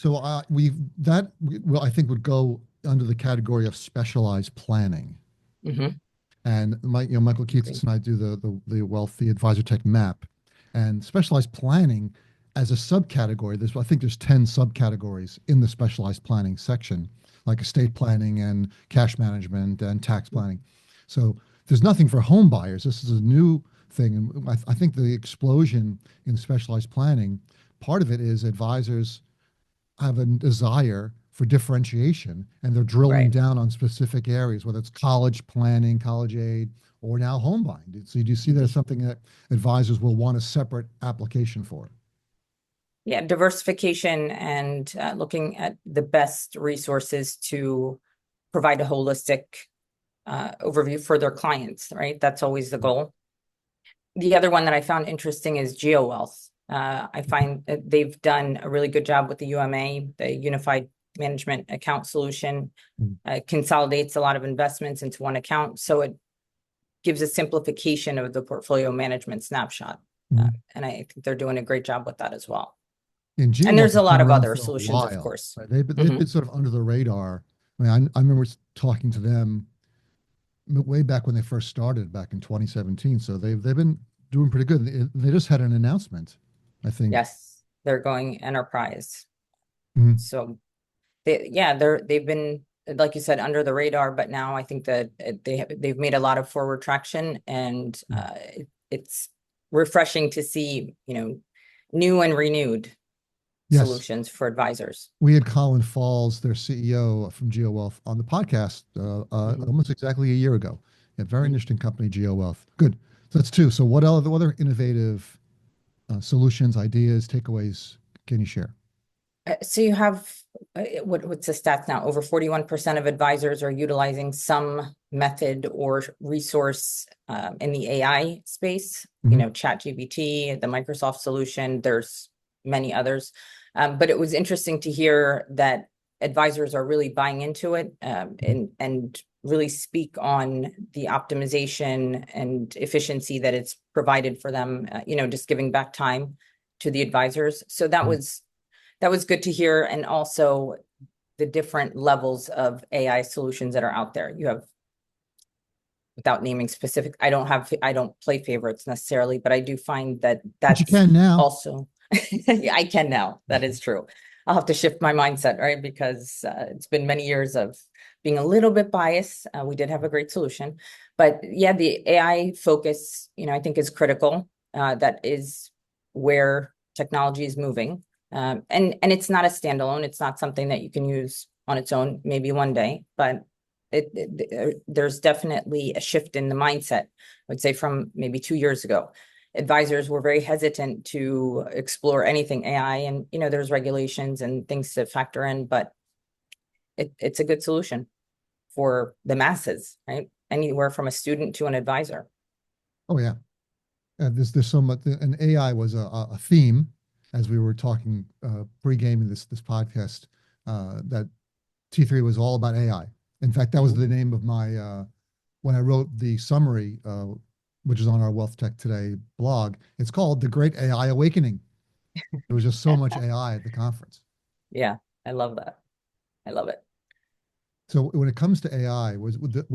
I think would go under the category of specialized planning. And Michael Keats and I do the Wealthy Advisor Tech Map, and specialized planning as a subcategory. I think there's 10 subcategories in the specialized planning section, like estate planning and cash management and tax planning. So there's nothing for home buyers. This is a new thing. And I think the explosion in specialized planning, part of it is advisors have a desire for differentiation, and they're drilling down on specific areas, whether it's college planning, college aid, or now home buying. So do you see that as something that advisors will want a separate application for? Yeah, diversification and looking at the best resources to provide a holistic overview for their clients, right? That's always the goal. The other one that I found interesting is GeoWealth. I find that they've done a really good job with the UMA, the Unified Management Account Solution. Consolidates a lot of investments into one account. So it gives a simplification of the portfolio management snapshot. And I think they're doing a great job with that as well. And there's a lot of other solutions, of course. Right? They've been sort of under the radar. I remember talking to them way back when they first started back in 2017. So they've been doing pretty good. They just had an announcement, I think. Yes, they're going enterprise. Mhm. So they've been, like you said, under the radar, but now I think that they've made a lot of forward traction, and it's refreshing to see, new and renewed Yes. solutions for advisors. We had Colin Falls, their CEO from GeoWealth, on the podcast almost exactly a year ago. A very interesting company, GeoWealth. Good. So that's two. So what other innovative solutions, ideas, takeaways can you share? So you have, what's the stats now? Over 41% of advisors are utilizing some method or resource in the AI space. ChatGPT, the Microsoft solution. There's many others, but it was interesting to hear that advisors are really buying into it, and really speak on the optimization and efficiency that it's provided for them. Just giving back time to the advisors. So that was good to hear. And also the different levels of AI solutions that are out there. You have, without naming specific, I don't play favorites necessarily, but I do find that But you that's can now. also, yeah, I can now. That is true. I'll have to shift my mindset, right? Because it's been many years of being a little bit biased. We did have a great solution, but yeah, the AI focus, I think is critical. That is where technology is moving. And it's not a standalone. It's not something that you can use on its own, maybe one day, but there's definitely a shift in the mindset. I would say from maybe 2 years ago, advisors were very hesitant to explore anything AI, and there's regulations and things to factor in, but it's a good solution for the masses, right? Anywhere from a student to an advisor. Oh yeah, there's so much, and AI was a theme as we were talking pre-gaming this podcast, that T3 was all about AI. In fact, that was the name of my when I wrote the summary, which is on our WealthTech Today blog. It's called The Great AI Awakening. There was just so much AI at the conference. Yeah, I love that. I love it. So when it comes to AI, were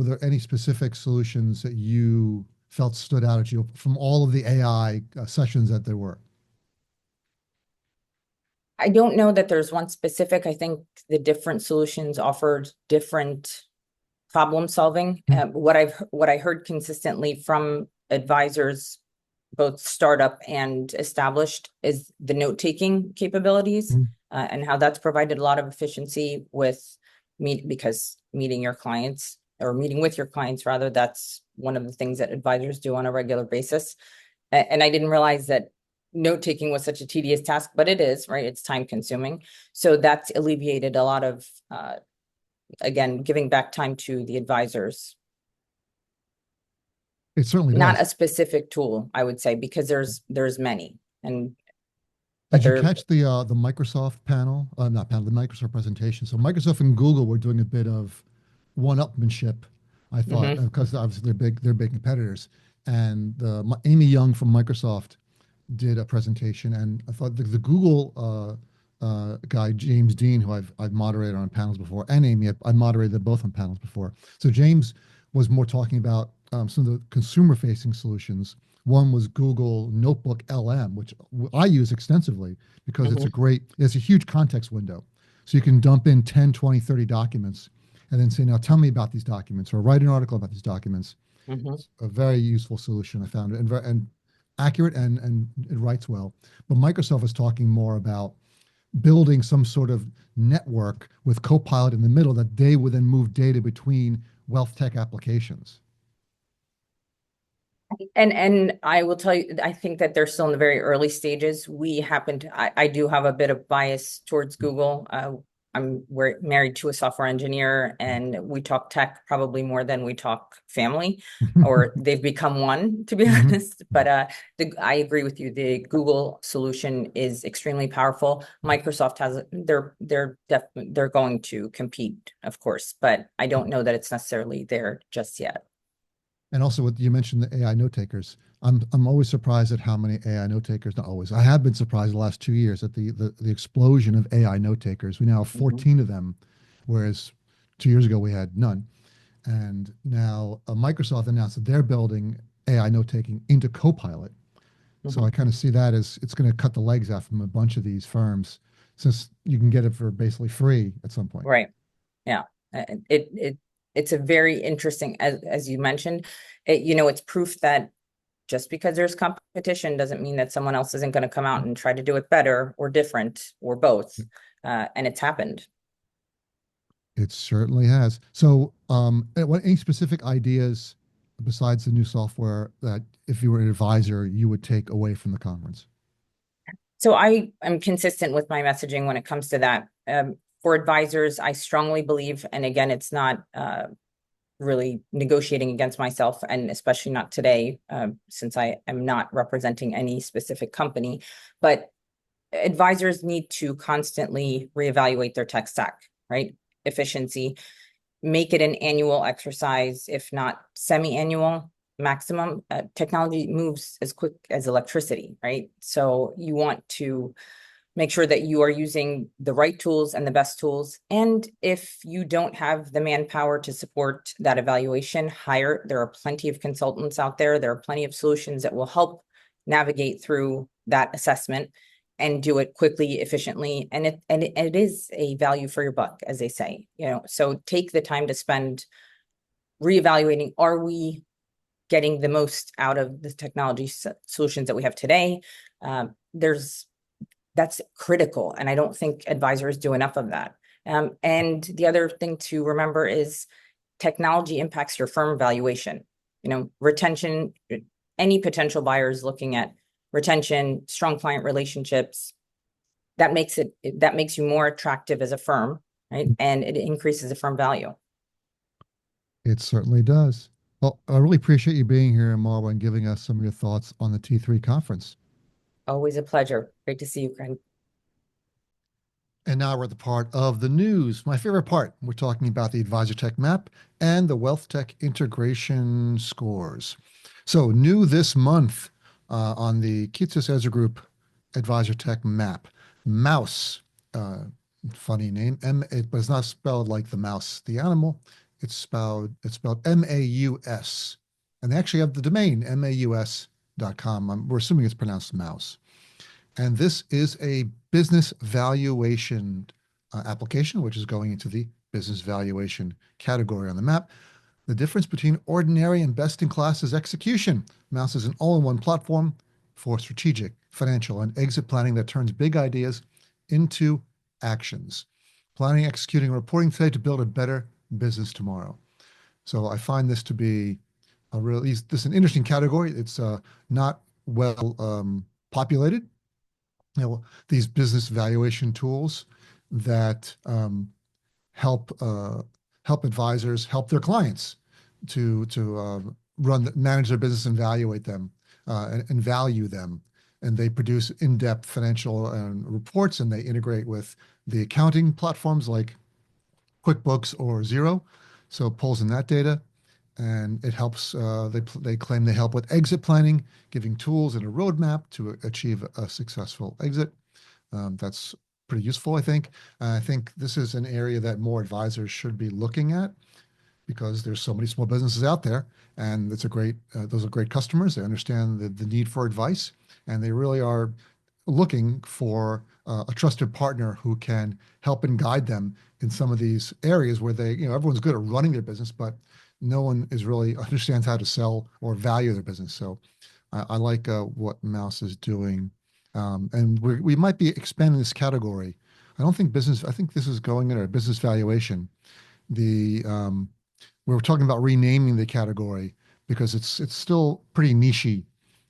there any specific solutions that you felt stood out at you from all of the AI sessions that there were? I don't know that there's one specific. I think the different solutions offered different problem solving. What I heard consistently from advisors, both startup and established, is the note-taking capabilities, and how that's provided a lot of efficiency with because meeting your clients, or meeting with your clients rather, that's one of the things that advisors do on a regular basis. And I didn't realize that note-taking was such a tedious task, but it is, right? It's time consuming. So that's alleviated a lot of, again, giving back time to the advisors. It certainly does. Not a specific tool, I would say, because there's many. And did you catch the Microsoft panel? Not panel, the Microsoft presentation. So Microsoft and Google were doing a bit of one-upmanship, I thought, because obviously they're big competitors. And Amy Young from Microsoft did a presentation, and I thought the Google guy, James Dean, who I've moderated on panels before, and Amy, I moderated them both on panels before. So James was more talking about some of the consumer-facing solutions. One was Google Notebook LM, which I use extensively because it's a huge context window. So you can dump in 10, 20, 30 documents and then say, now tell me about these documents, or write an article about these documents. It's a very useful solution, I found it, and accurate, and it writes well. But Microsoft is talking more about building some sort of network with Copilot in the middle that they would then move data between wealth tech applications. And I will tell you, I think that they're still in the very early stages. I do have a bit of bias towards Google. We're married to a software engineer, and we talk tech probably more than we talk family, or they've become one, to be honest. But I agree with you. The Google solution is extremely powerful. Microsoft has they're going to compete, of course, but I don't know that it's necessarily there just yet. And also, what you mentioned, the AI note takers. I'm always surprised at how many AI note takers. Not always. I have been surprised the last 2 years at the explosion of AI note takers. We now have 14 of them, whereas 2 years ago we had none. And now Microsoft announced that they're building AI note taking into Copilot. So I kind of see that as it's going to cut the legs out from a bunch of these firms since you can get it for basically free at some point. Right. Yeah. It's a very interesting, as you mentioned, it's proof that just because there's competition doesn't mean that someone else isn't going to come out and try to do it better or different or both. And it's happened. It certainly has. So, any specific ideas besides the new software that if you were an advisor, you would take away from the conference? So I am consistent with my messaging when it comes to that. For advisors, I strongly believe, and again, it's not really negotiating against myself, and especially not today, since I am not representing any specific company, but advisors need to constantly reevaluate their tech stack, right? Efficiency, make it an annual exercise, if not semi-annual maximum. Technology moves as quick as electricity, right? So you want to make sure that you are using the right tools and the best tools. And if you don't have the manpower to support that evaluation, there are plenty of consultants out there. There are plenty of solutions that will help navigate through that assessment and do it quickly, efficiently. And it is a value for your buck, as they say, so take the time to spend reevaluating. Are we getting the most out of the technology solutions that we have today? That's critical. And I don't think advisors do enough of that. And the other thing to remember is technology impacts your firm valuation. Retention, any potential buyers looking at retention, strong client relationships, that makes you more attractive as a firm, right? And it increases the firm value. It certainly does. Well, I really appreciate you being here, Marwa, and giving us some of your thoughts on the T3 conference. Always a pleasure. Great to see you, Craig. And now we're at the part of the news, my favorite part. We're talking about the Advisor Tech Map and the WealthTech integration scores. So new this month on the Kitsos Ezra Group Advisor Tech Map, Mouse, funny name, but it's not spelled like the mouse, the animal. It's spelled M-A-U-S. And they actually have the domain, maus.com. We're assuming it's pronounced mouse. And this is a business valuation application, which is going into the business valuation category on the map. The difference between ordinary and best-in-class is execution. Mouse is an all-in-one platform for strategic, financial, and exit planning that turns big ideas into actions. Planning, executing, and reporting today to build a better business tomorrow. So I find this to be this is an interesting category. It's not well populated. These business valuation tools that help advisors help their clients to manage their business and evaluate them and value them. And they produce in-depth financial reports, and they integrate with the accounting platforms like QuickBooks or Xero. So it pulls in that data, and it helps. They claim they help with exit planning, giving tools and a roadmap to achieve a successful exit. That's pretty useful, I think. I think this is an area that more advisors should be looking at because there's so many small businesses out there, and those are great customers. They understand the need for advice, and they really are looking for a trusted partner who can help and guide them in some of these areas where everyone's good at running their business, but no one really understands how to sell or value their business. So I like what Mouse is doing. And we might be expanding this category. I think this is going in our business valuation. We were talking about renaming the category because it's still pretty niche-y.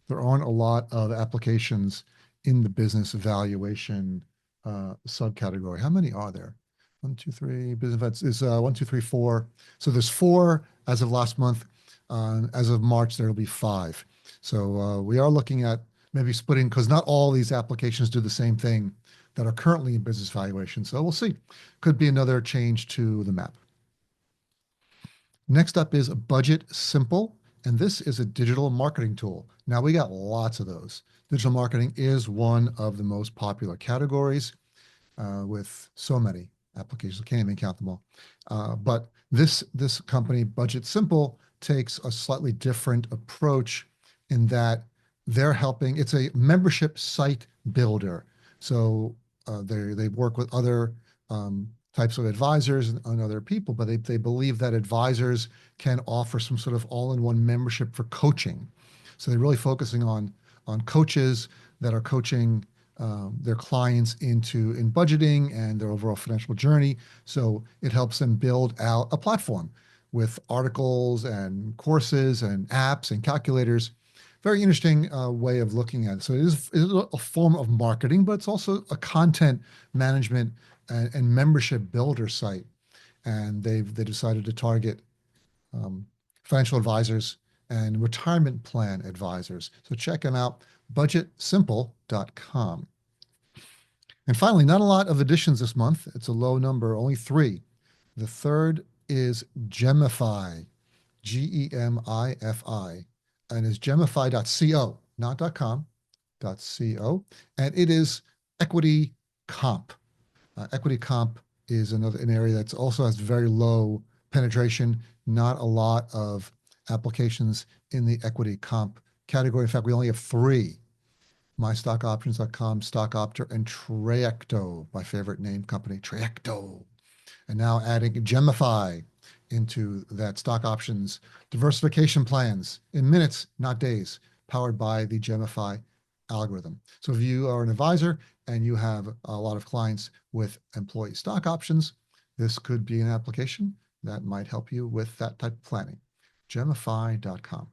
There aren't a lot of applications in the business valuation subcategory. How many are there? 1, 2, 3. Business is 1, 2, 3, 4. So there's 4 as of last month. As of March, there will be 5. So we are looking at maybe splitting because not all these applications do the same thing that are currently in business valuation. So we'll see. Could be another change to the map. Next up is Budget Simple, and this is a digital marketing tool. Now we got lots of those. Digital marketing is one of the most popular categories with so many applications. I can't even count them all. But this company, Budget Simple, takes a slightly different approach in that they're helping. It's a membership site builder. So they work with other types of advisors and other people, but they believe that advisors can offer some sort of all-in-one membership for coaching. So they're really focusing on coaches that are coaching their clients in budgeting and their overall financial journey. So it helps them build out a platform with articles and courses and apps and calculators. Very interesting way of looking at it. So it is a form of marketing, but it's also a content management and membership builder site. And they decided to target financial advisors and retirement plan advisors. So check them out, budgetsimple.com. And finally, not a lot of additions this month. It's a low number, only 3. The third is Gemify, Gemifi, and is gemify.co, not .com, .co, and it is equity comp. Equity comp is an area that's also has very low penetration, not a lot of applications in the equity comp category. In fact, we only have 3. MyStockOptions.com, StockOpter, and Trayecto, my favorite name company, Trayecto. And now adding Gemify into that stock options diversification plans in minutes, not days, powered by the Gemify algorithm. So if you are an advisor and you have a lot of clients with employee stock options, this could be an application that might help you with that type of planning. Gemify.com.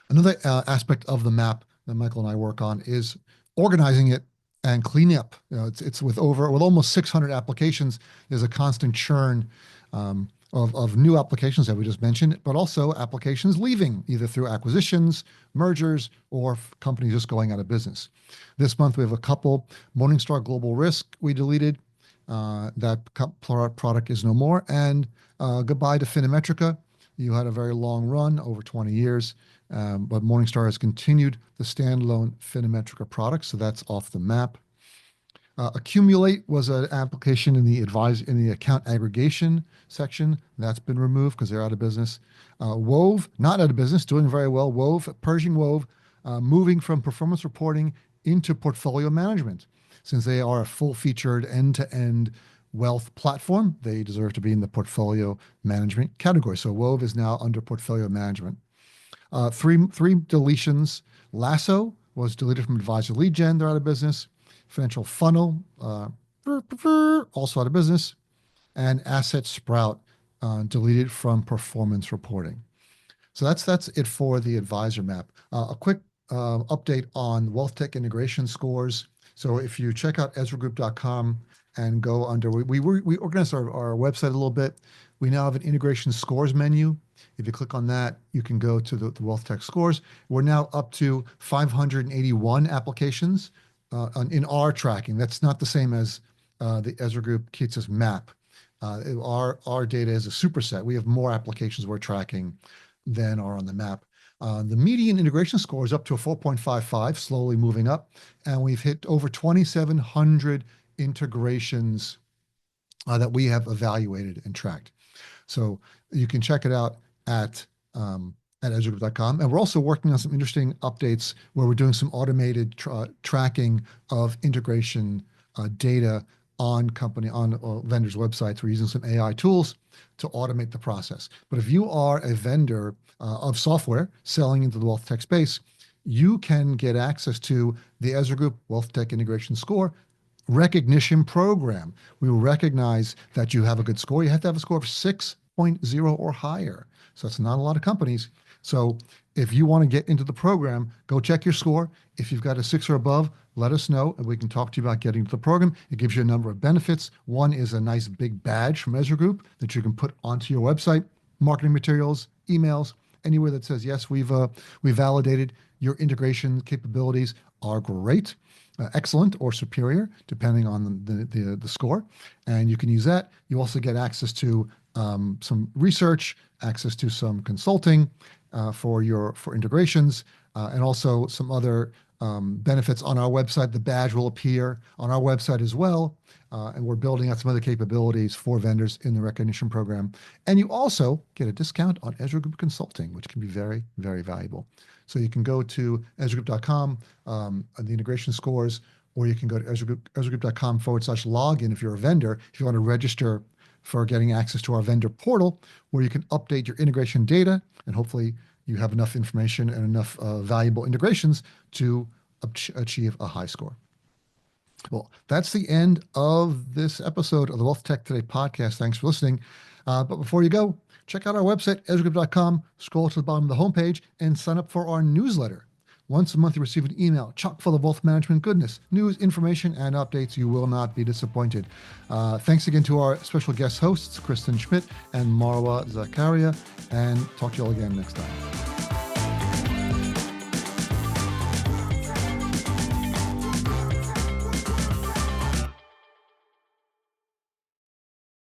Another aspect of the map that Michael and I work on is organizing it and cleaning up. It's with almost 600 applications. There's a constant churn of new applications that we just mentioned, but also applications leaving either through acquisitions, mergers, or companies just going out of business. This month we have a couple. Morningstar Global Risk we deleted. That product is no more. And goodbye to Finametrica. You had a very long run, over 20 years, but Morningstar has continued the standalone Finametrica product, so that's off the map. Accumulate was an application in the account aggregation section. That's been removed because they're out of business. Wove, not out of business, doing very well. Wove, Pershing Wove, moving from performance reporting into portfolio management. Since they are a full-featured end-to-end wealth platform, they deserve to be in the portfolio management category. So Wove is now under portfolio management. Three deletions. Lasso was deleted from Advisor Lead Gen. They're out of business. Financial Funnel, also out of business. And Asset Sprout, deleted from performance reporting. So that's it for the advisor map. A quick update on WealthTech integration scores. So if you check out EzraGroup.com and go under, we organized our website a little bit. We now have an integration scores menu. If you click on that, you can go to the WealthTech scores. We're now up to 581 applications in our tracking. That's not the same as the Ezra Group Keats's map. Our data is a superset. We have more applications we're tracking than are on the map. The median integration score is up to a 4.55, slowly moving up, and we've hit over 2,700 integrations that we have evaluated and tracked. So you can check it out at EzraGroup.com. And we're also working on some interesting updates where we're doing some automated tracking of integration data on vendors' websites. We're using some AI tools to automate the process. But if you are a vendor of software selling into the wealth tech space, you can get access to the Ezra Group Wealth Tech Integration Score recognition program. We will recognize that you have a good score. You have to have a score of 6.0 or higher. So it's not a lot of companies. So if you want to get into the program, go check your score. If you've got a 6 or above, let us know and we can talk to you about getting into the program. It gives you a number of benefits. One is a nice big badge from Ezra Group that you can put onto your website, marketing materials, emails, anywhere that says, yes, we validated your integration capabilities are great, excellent, or superior, depending on the score. And you can use that. You also get access to some research, access to some consulting for integrations, and also some other benefits on our website. The badge will appear on our website as well. And we're building out some other capabilities for vendors in the recognition program. And you also get a discount on Ezra Group Consulting, which can be very, very valuable. So you can go to EzraGroup.com, the integration scores, or you can go to EzraGroup.com/login if you're a vendor, if you want to register for getting access to our vendor portal, where you can update your integration data, and hopefully you have enough information and enough valuable integrations to achieve a high score. Well, that's the end of this episode of the WealthTech Today podcast. Thanks for listening. But before you go, check out our website, EzraGroup.com, scroll to the bottom of the homepage, and sign up for our newsletter. Once a month, you receive an email chock full of wealth management goodness, news, information, and updates. You will not be disappointed. Thanks again to our special guest hosts, Kristen Schmidt and Marwa Zakaria, and talk to you all again next time.